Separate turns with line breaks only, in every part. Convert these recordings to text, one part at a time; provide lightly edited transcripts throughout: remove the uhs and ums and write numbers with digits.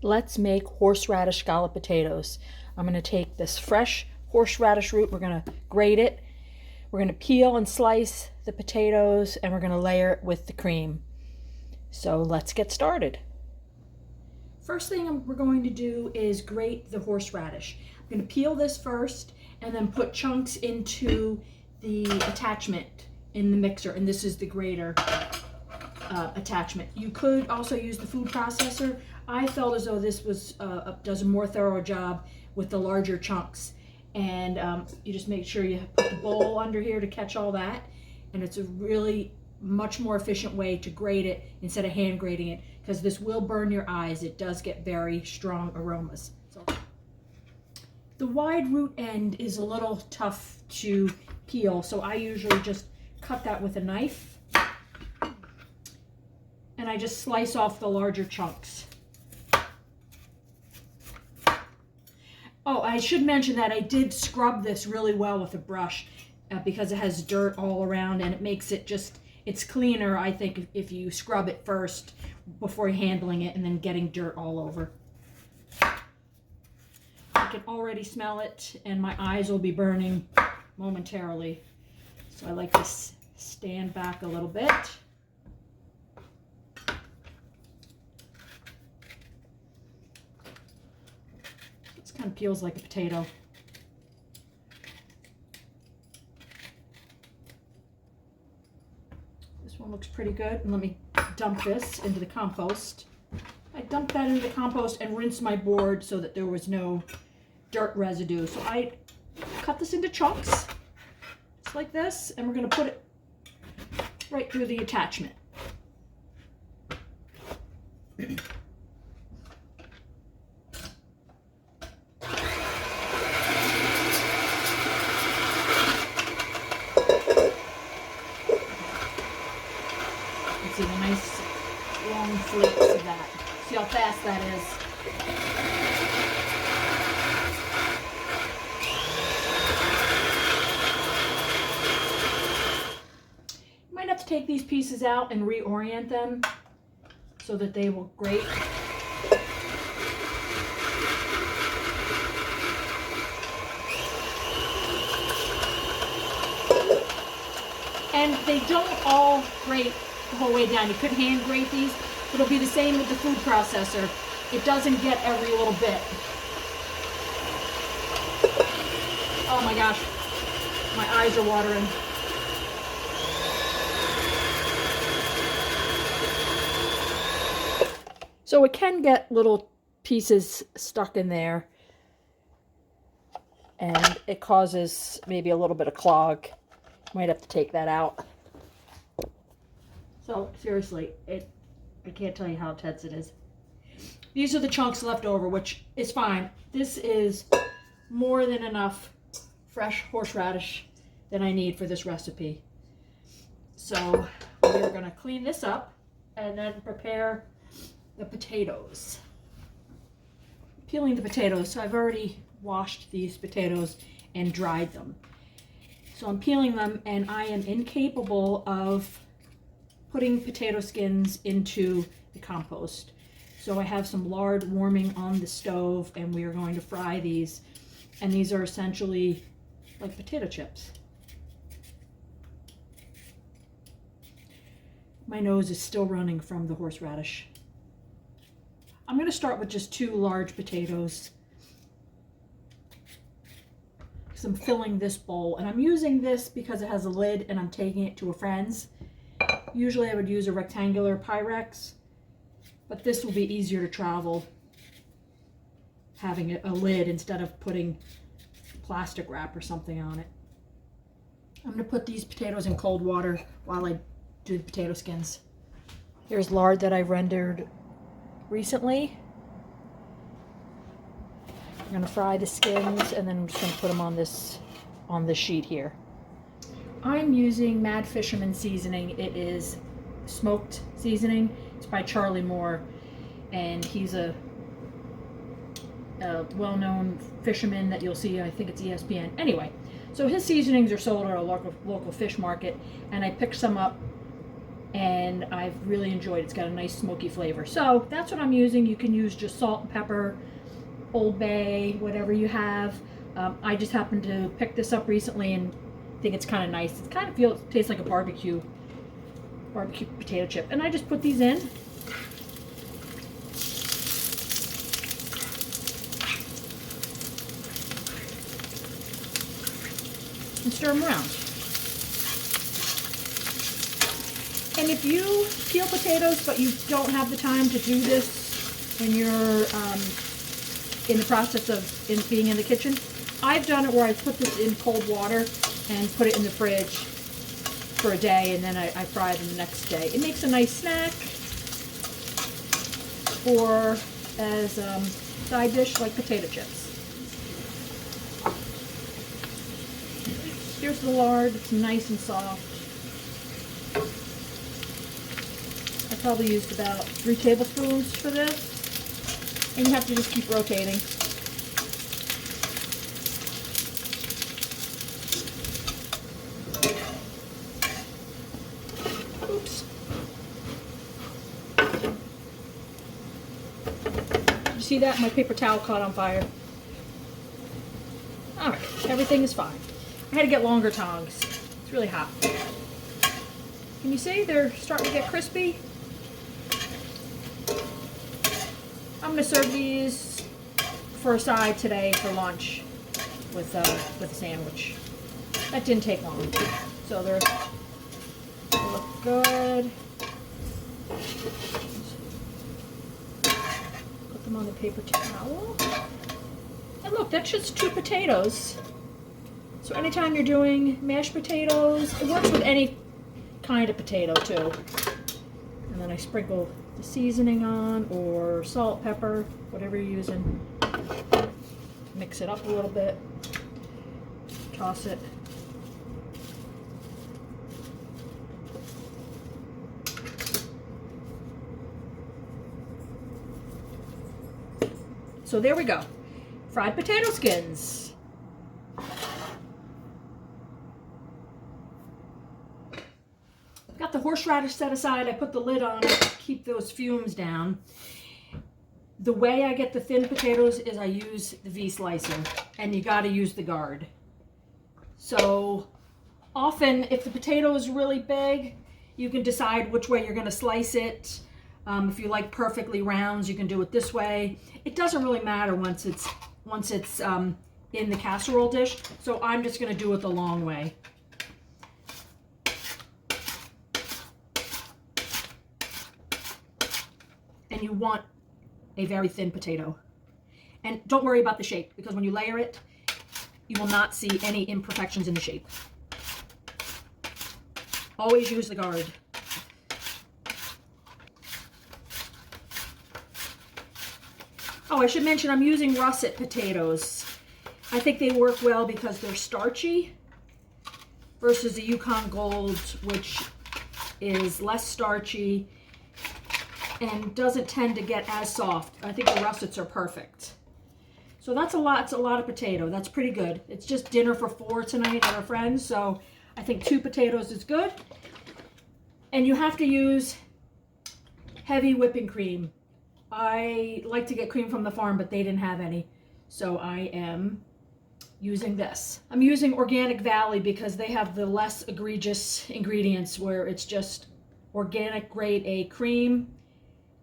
Let's make horseradish scalloped potatoes. I'm going to take this fresh horseradish root, we're going to grate it, we're going to peel and slice the potatoes, and we're going to layer it with the cream. So let's get started. First thing we're going to do is grate the horseradish. I'm going to peel this first and then put chunks into the attachment in the mixer, and this is the grater attachment. You could also use the food processor. I felt as though this was does a more thorough job with the larger chunks, and you just make sure you put the bowl under here to catch all that, and it's a really much more efficient way to grate it instead of hand grating it, because this will burn your eyes. It does get very strong aromas. So, the wide root end is a little tough to peel, so I usually just cut that with a knife, and I just slice off the larger chunks. Oh, I should mention that I did scrub this really well with a brush because it has dirt all around, and it makes it just, it's cleaner, I think, if you scrub it first before handling it and then getting dirt all over. I can already smell it, and my eyes will be burning momentarily. So I like to stand back a little bit. This kind of peels like a potato. This one looks pretty good. And let me dump this into the compost. I dumped that into the compost and rinsed my board so that there was no dirt residue. So I cut this into chunks, just like this, and we're going to put it right through the attachment. See the nice long flakes of that. See how fast that is. You might have to take these pieces out and reorient them so that they will grate. And they don't all grate the whole way down. You couldn't hand grate these. It'll be the same with the food processor. It doesn't get every little bit. Oh my gosh, my eyes are watering. So it can get little pieces stuck in there, and it causes maybe a little bit of clog. Might have to take that out. So seriously, I can't tell you how tense it is. These are the chunks left over, which is fine. This is more than enough fresh horseradish that I need for this recipe. So we're gonna clean this up and then prepare the potatoes. Peeling the potatoes, so I've already washed these potatoes and dried them. So I'm peeling them, and I am incapable of putting potato skins into the compost. So I have some lard warming on the stove, and we are going to fry these. And these are essentially like potato chips. My nose is still running from the horseradish. I'm going to start with just 2 large potatoes, because I'm filling this bowl, and I'm using this because it has a lid and I'm taking it to a friend's. Usually I would use a rectangular Pyrex, but this will be easier to travel having a lid instead of putting plastic wrap or something on it. I'm going to put these potatoes in cold water while I do the potato skins. Here's lard that I rendered recently. I'm going to fry the skins, and then I'm just going to put them on this sheet here. I'm using Mad Fisherman seasoning. It is smoked seasoning. It's by Charlie Moore, and he's a well-known fisherman that you'll see. I think it's ESPN. Anyway, so his seasonings are sold at a local fish market, and I picked some up and I've really enjoyed it. It's got a nice smoky flavor. So that's what I'm using. You can use just salt and pepper, Old Bay, whatever you have. I just happened to pick this up recently and think it's kind of nice. It kind of tastes like a barbecue potato chip. And I just put these in. And stir them around. And if you peel potatoes but you don't have the time to do this when you're in the process of being in the kitchen, I've done it where I put this in cold water and put it in the fridge for a day, and then I fry it the next day. It makes a nice snack or as side dish like potato chips. Here's the lard. It's nice and soft. I probably used about 3 tablespoons for this, and you have to just keep rotating. Oops. Did you see that? My paper towel caught on fire. All right, everything is fine. I had to get longer tongs. It's really hot. Can you see they're starting to get crispy? I'm going to serve these for a side today for lunch with a sandwich. That didn't take long. So they look good. Put them on the paper towel. And look, that's just 2 potatoes. So anytime you're doing mashed potatoes, it works with any kind of potato too. And then I sprinkle the seasoning on, or salt, pepper, whatever you're using. Mix it up a little bit. Toss it. So there we go. Fried potato skins. Got the horseradish set aside. I put the lid on it to keep those fumes down. The way I get the thin potatoes is I use the V-slicing, and you got to use the guard. So often, if the potato is really big, you can decide which way you're going to slice it. If you like perfectly rounds, you can do it this way. It doesn't really matter once it's in the casserole dish. So I'm just going to do it the long way. And you want a very thin potato. And don't worry about the shape, because when you layer it, you will not see any imperfections in the shape. Always use the guard. Oh, I should mention I'm using russet potatoes. I think they work well because they're starchy versus the Yukon Gold, which is less starchy and doesn't tend to get as soft. I think the russets are perfect. So that's a lot. It's a lot of potato. That's pretty good. It's just dinner for 4 tonight at our friends, so I think 2 potatoes is good. And you have to use heavy whipping cream. I like to get cream from the farm, but they didn't have any, so I am using this. I'm using Organic Valley because they have the less egregious ingredients, where it's just organic grade A cream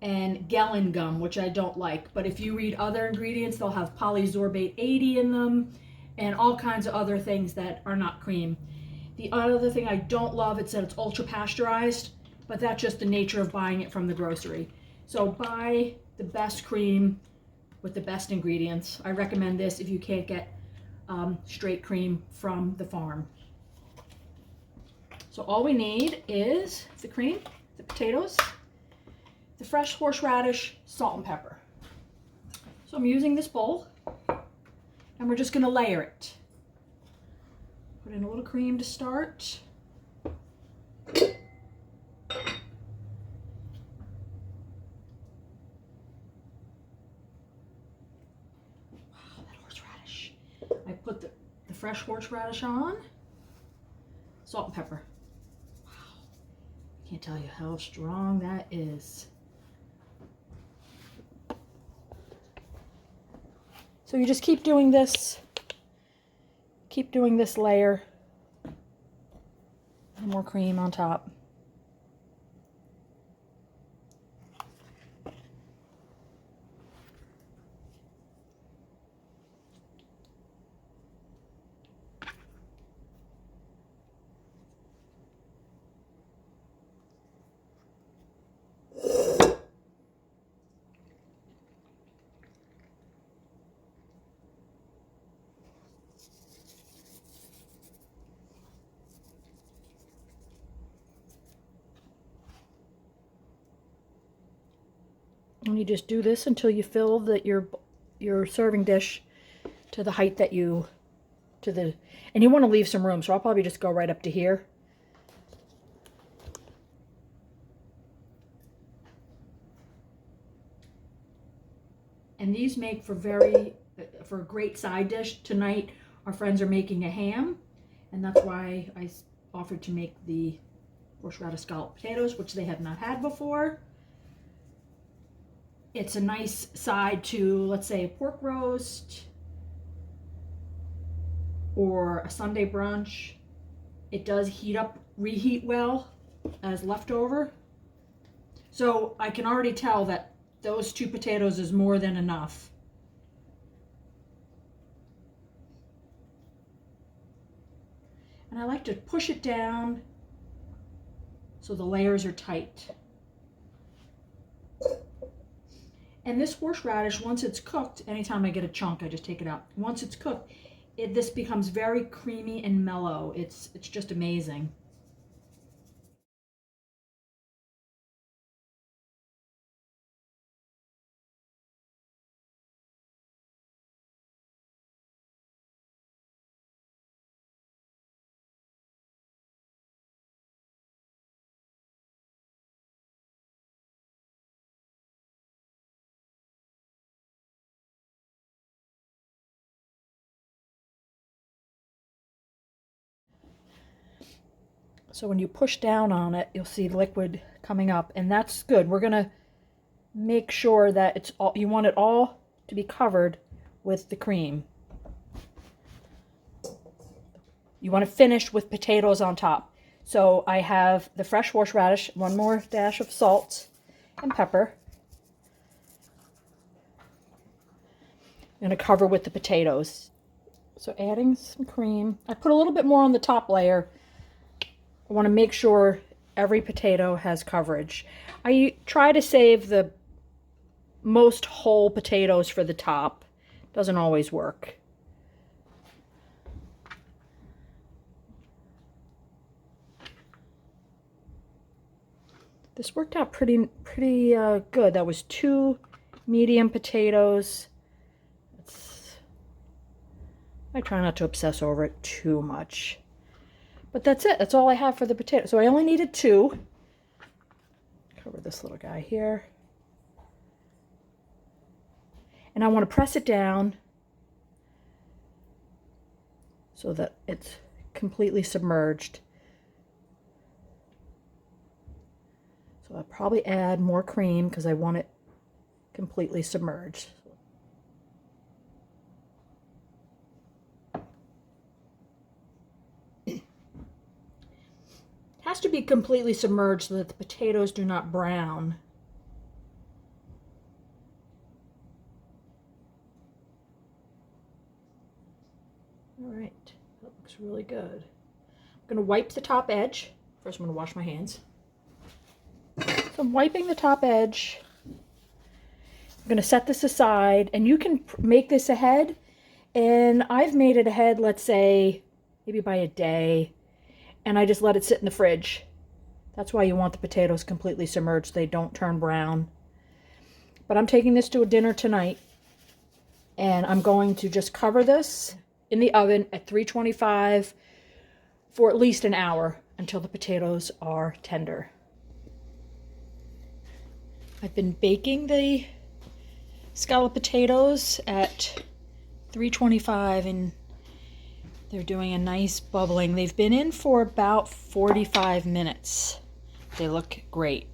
and Gelen gum, which I don't like. But if you read other ingredients, they'll have polysorbate 80 in them and all kinds of other things that are not cream. The other thing I don't love, it said it's ultra pasteurized, but that's just the nature of buying it from the grocery. So buy the best cream with the best ingredients. I recommend this if you can't get straight cream from the farm. So all we need is the cream, the potatoes, the fresh horseradish, salt and pepper. So I'm using this bowl, and we're just going to layer it. Put in a little cream to start. Wow, that horseradish. I put the fresh horseradish on, salt and pepper. Wow, Can't tell you how strong that is. So you just keep doing this layer. And more cream on top. And you just do this until you fill your serving dish to the height that and you want to leave some room, so I'll probably just go right up to here. And these make for a great side dish. Tonight our friends are making a ham, and that's why I offered to make the horseradish scalloped potatoes, which they have not had before. It's a nice side to, let's say, a pork roast or a Sunday brunch. It does reheat well as leftover. So I can already tell that those 2 potatoes is more than enough. And I like to push it down so the layers are tight. And this horseradish, once it's cooked, anytime I get a chunk, I just take it out. Once it's cooked, this becomes very creamy and mellow. It's just amazing. So when you push down on it, you'll see liquid coming up, and that's good. We're gonna make sure that you want it all to be covered with the cream. You want to finish with potatoes on top. So I have the fresh horseradish, 1 more dash of salt and pepper. I'm gonna cover with the potatoes. So adding some cream. I put a little bit more on the top layer. I want to make sure every potato has coverage. I try to save the most whole potatoes for the top. Doesn't always work. This worked out pretty good. That was 2 medium potatoes. I try not to obsess over it too much. But that's it. That's all I have for the potato. So I only needed 2. Cover this little guy here. And I want to press it down so that it's completely submerged. So I'll probably add more cream because I want it completely submerged. Has to be completely submerged so that the potatoes do not brown. All right, that looks really good. I'm going to wipe the top edge. First I'm going to wash my hands. So I'm wiping the top edge. I'm going to set this aside, and you can make this ahead. And I've made it ahead, let's say, maybe by a day. And I just let it sit in the fridge. That's why you want the potatoes completely submerged. They don't turn brown. But I'm taking this to a dinner tonight. And I'm going to just cover this in the oven at 325 for at least an hour until the potatoes are tender. I've been baking the scalloped potatoes at 325 and they're doing a nice bubbling. They've been in for about 45 minutes. They look great.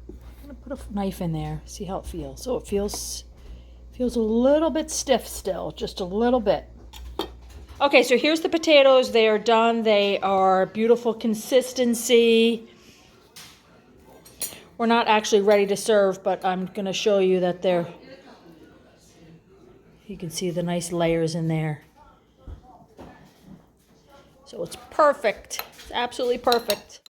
I'm gonna put a knife in there, see how it feels. So it feels a little bit stiff still, just a little bit. Okay, so here's the potatoes. They are done. They are beautiful consistency. We're not actually ready to serve, but I'm gonna show you that they're, you can see the nice layers in there. So it's perfect. It's absolutely perfect.